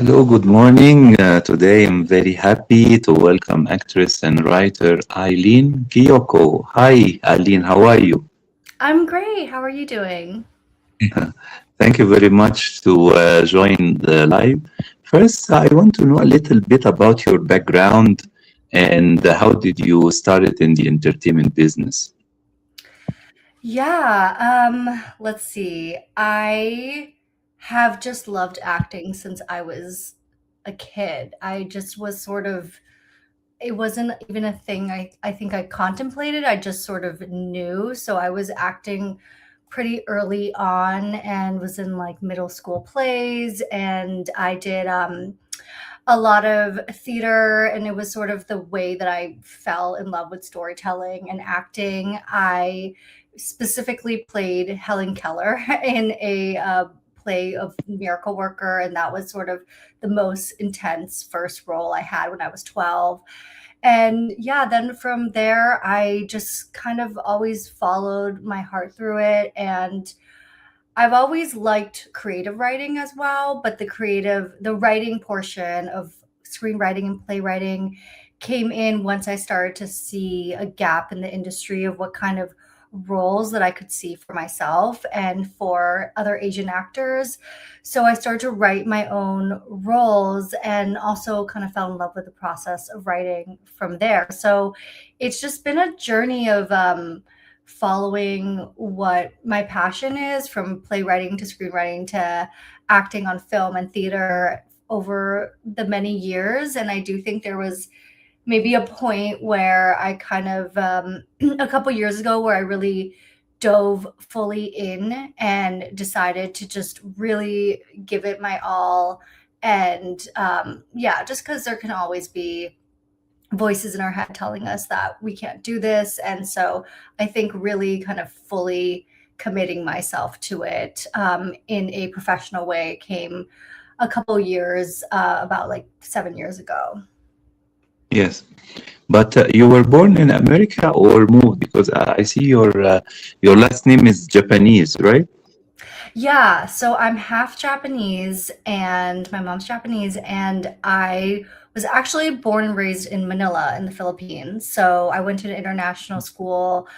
Hello, good morning. Today I'm very happy to welcome actress and writer Aileen Kyoko. Hi, Aileen, how are you? I'm great. How are you doing? Thank you very much to join the live. First, I want to know a little bit about your background and how did you start it in the entertainment business? Let's see. I have just loved acting since I was a kid. I just was sort of it wasn't even a thing I think I contemplated. I just sort of knew. So I was acting pretty early on and was in like middle school plays, and I did a lot of theater, and it was sort of the way that I fell in love with storytelling and acting. I specifically played Helen Keller in a play of Miracle Worker, and that was sort of the most intense first role I had when I was 12. And yeah, then from there, I just kind of always followed my heart through it. And I've always liked creative writing as well, but the writing portion of screenwriting and playwriting came in once I started to see a gap in the industry of what kind of roles that I could see for myself and for other Asian actors. So I started to write my own roles and also kind of fell in love with the process of writing from there. So it's just been a journey of following what my passion is, from playwriting to screenwriting to acting on film and theater over the many years. And I do think there was maybe a point where I kind of, a couple years ago, where I really dove fully in and decided to just really give it my all. And yeah, just because there can always be voices in our head telling us that we can't do this. And so I think really kind of fully committing myself to it in a professional way came a couple years, about like 7 years ago. Yes, but you were born in America or moved because I see your last name is Japanese, right? Yeah, so I'm half Japanese and my mom's Japanese, and I was actually born and raised in Manila in the Philippines. So I went to an international school,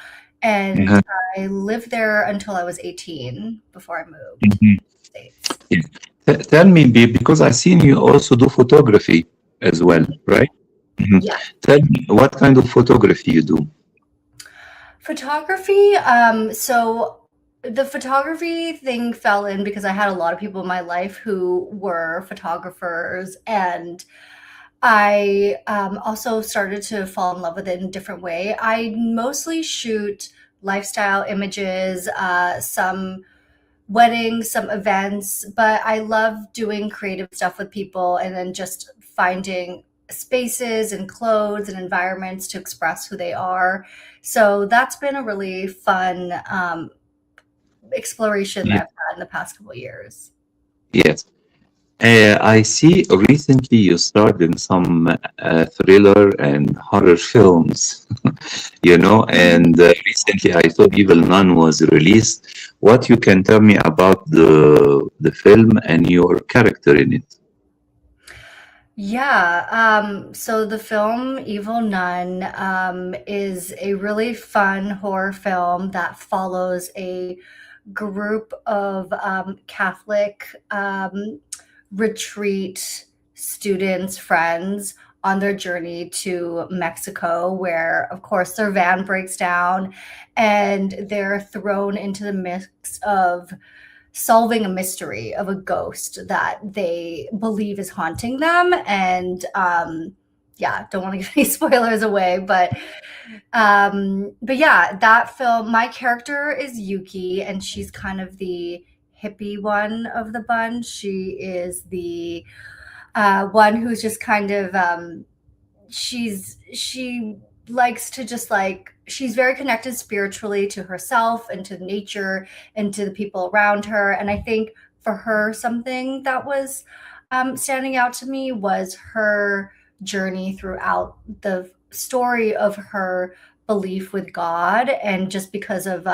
and Uh-huh. I lived there until I was 18 before I moved Mhm. to the States. Yeah. Tell me, because I seen you also do photography as well, Mhm. right? Mhm. Yeah. Tell me what kind of photography you do. Photography, so the photography thing fell in because I had a lot of people in my life who were photographers, and I also started to fall in love with it in a different way. I mostly shoot lifestyle images, some weddings, some events, but I love doing creative stuff with people and then just finding spaces and clothes and environments to express who they are. So that's been a really fun exploration that Ye- I've had in the past couple of years. Yes. I see recently you starred in some thriller and horror films, and recently I saw Evil Nun was released. What you can tell me about the film and your character in it? Yeah, so the film Evil Nun is a really fun horror film that follows a group of Catholic retreat students, friends on their journey to Mexico, where, of course, their van breaks down and they're thrown into the mix of solving a mystery of a ghost that they believe is haunting them. And yeah, don't want to give any spoilers away, but yeah, that film, my character is Yuki, and she's kind of the hippie one of the bunch. She is the one who's just kind of she likes to just like she's very connected spiritually to herself and to nature and to the people around her. And I think for her, something that was standing out to me was her journey throughout the story of her belief with God, and just because of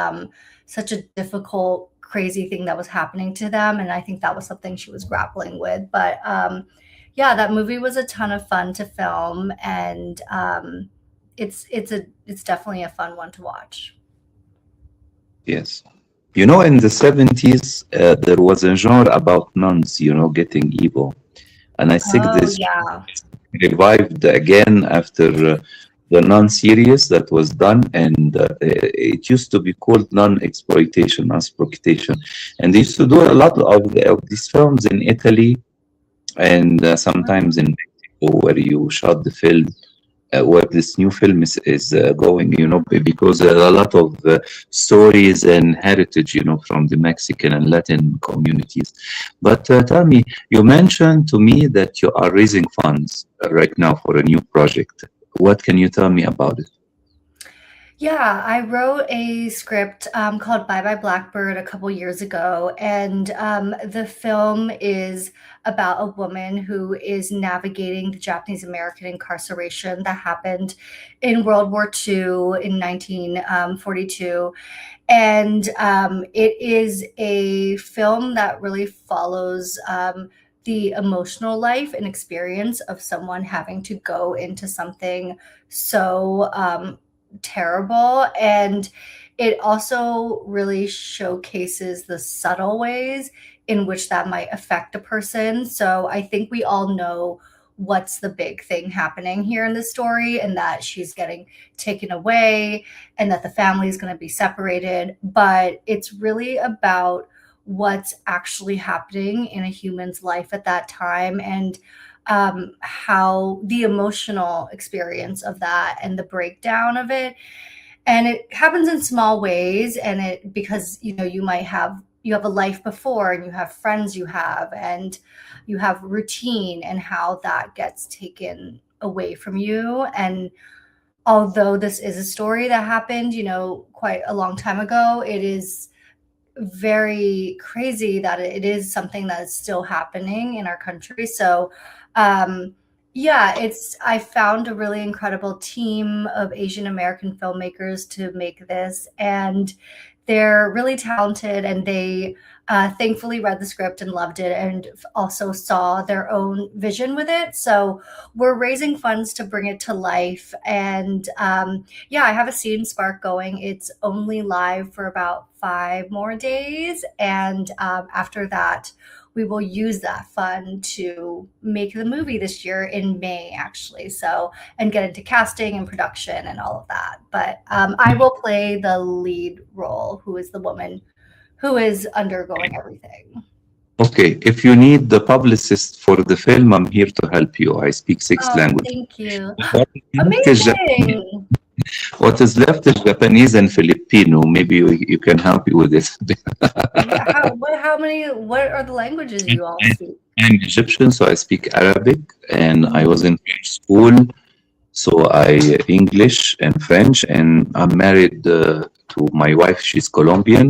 such a difficult crazy thing that was happening to them, and I think that was something she was grappling with. But yeah, that movie was a ton of fun to film, and it's definitely a fun one to watch. Yes. In the 70s, there was a genre about nuns, getting evil. And I think Oh this yeah. revived again after the Nun series that was done, and it used to be called non exploitation, exploitation, and they used to do a lot of these films in Italy and sometimes in Mexico, where you shot the film. Where this new film is going, because there are a lot of stories and heritage, from the Mexican and Latin communities. But tell me, you mentioned to me that you are raising funds right now for a new project. What can you tell me about it? Yeah, I wrote a script called Bye Bye Blackbird a couple years ago, and the film is about a woman who is navigating the Japanese American incarceration that happened in World War II in 1942. And it is a film that really follows the emotional life and experience of someone having to go into something so terrible. And it also really showcases the subtle ways in which that might affect a person. So I think we all know what's the big thing happening here in the story, and that she's getting taken away and that the family is going to be separated. But it's really about what's actually happening in a human's life at that time, and how the emotional experience of that and the breakdown of it. And it happens in small ways, and it because you have a life before, and you have friends you have, and you have routine, and how that gets taken away from you. And although this is a story that happened, quite a long time ago, it is very crazy that it is something that is still happening in our country. So, yeah, I found a really incredible team of Asian American filmmakers to make this, and they're really talented, and they thankfully read the script and loved it, and also saw their own vision with it. So we're raising funds to bring it to life, and yeah, I have a Seed and Spark going. It's only live for about 5 more days. And after that, we will use that fund to make the movie this year in May, actually. So, and get into casting and production and all of that. But I will play the lead role, who is the woman who is undergoing everything. Okay, if you need the publicist for the film, I'm here to help you. I speak six Oh, languages. thank you. What is left is Amazing. what is left is Japanese and Filipino. Maybe you can help me with this. Yeah. What are the languages you all speak? I'm Egyptian, so I speak Arabic, and I was Mhm. in French school, so I English and French, and I'm married to my wife. She's Colombian,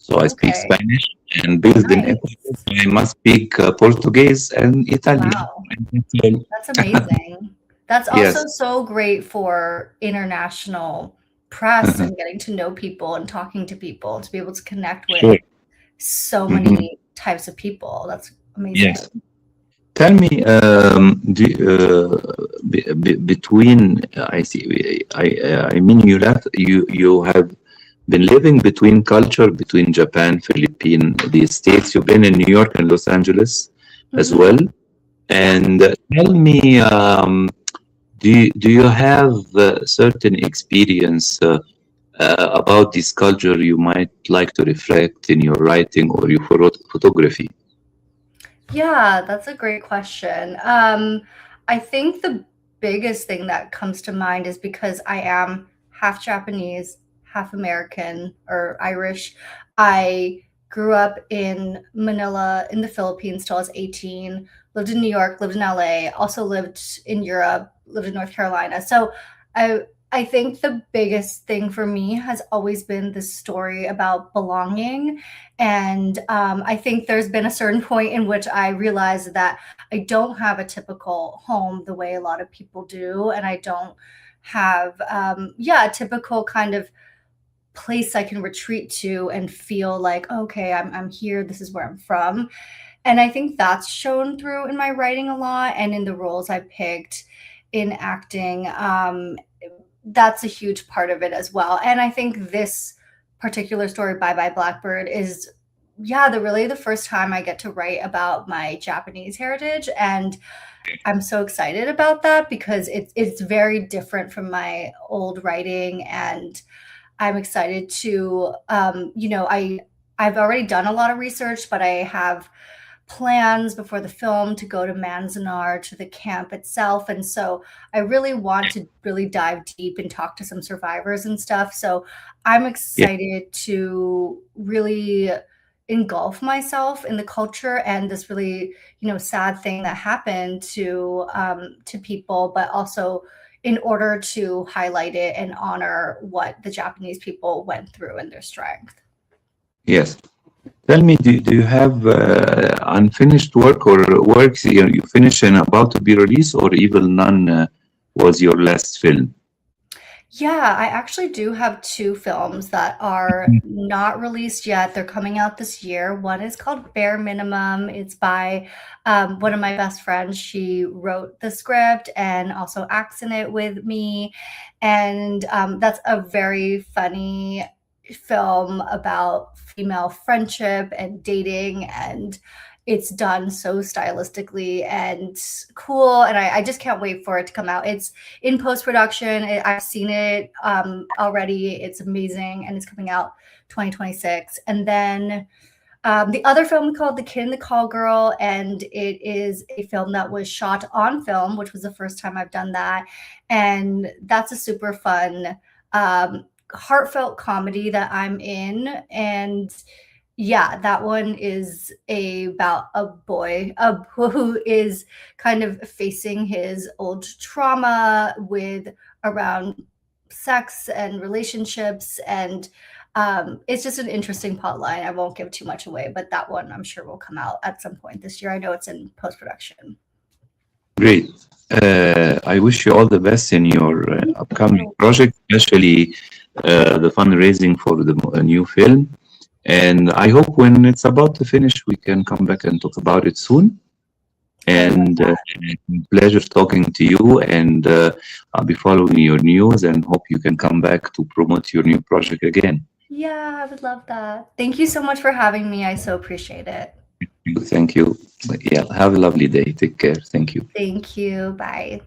so I speak Okay. Spanish, and based in Ecuador, Nice. I must speak Portuguese and Italian. Wow. And that's all. That's amazing. That's also Yes. so great for international press and getting to know people and talking to people, to be able to connect with Sure. so Mhm. many types of people. That's amazing. Yes. Tell me, between I see, I mean, you have been living between culture between Japan, Philippines, the States. You've been in New York and Los Angeles as Hmm. well. Yeah. And tell me, do you have certain experience about this culture you might like to reflect in your writing or your photography? Yeah, that's a great question. I think the biggest thing that comes to mind is because I am half Japanese, half American or Irish. I grew up in Manila in the Philippines till I was 18, lived in New York, lived in LA, also lived in Europe, lived in North Carolina. So I I think the biggest thing for me has always been this story about belonging. And I think there's been a certain point in which I realized that I don't have a typical home the way a lot of people do. And I don't have, yeah, a typical kind of place I can retreat to and feel like, okay, I'm here. This is where I'm from. And I think that's shown through in my writing a lot and in the roles I picked in acting. That's a huge part of it as well. And I think this particular story, Bye Bye Blackbird, is the first time I get to write about my Japanese heritage, and I'm so excited about that because it's very different from my old writing, and I'm excited to I've already done a lot of research, but I have plans before the film to go to Manzanar, to the camp itself. And so I really want to really dive deep and talk to some survivors and stuff. So I'm Yeah. excited to really engulf myself in the culture and this really, sad thing that happened to people, but also in order to highlight it and honor what the Japanese people went through and their strength. Yes. Tell me, do you have unfinished work or works you finished and about to be released, or Evil Nun was your last film? Yeah, I actually do have two films that are not released yet. They're coming out this year. One is called Bare Minimum. It's by one of my best friends. She wrote the script and also acts in it with me. And that's a very funny film about female friendship and dating, and it's done so stylistically and cool, and I just can't wait for it to come out. It's in post-production. I've seen it already. It's amazing, and it's coming out 2026. And then the other film called The Kid and the Call Girl, and it is a film that was shot on film, which was the first time I've done that. And that's a super fun, heartfelt comedy that I'm in. And yeah, that one is about a boy who is kind of facing his old trauma with around sex and relationships, and it's just an interesting plot line. I won't give too much away, but that one I'm sure will come out at some point this year. I know it's in post-production. Great. I wish you all the best in your upcoming project, especially the fundraising for the new film. And I hope when it's about to finish, we can come back and talk about it soon. And pleasure talking to you. And I'll be following your news and hope you can come back to promote your new project again. Yeah, I would love that. Thank you so much for having me. I so appreciate it. Thank you. Yeah, have a lovely day. Take care. Thank you. Thank you. Bye.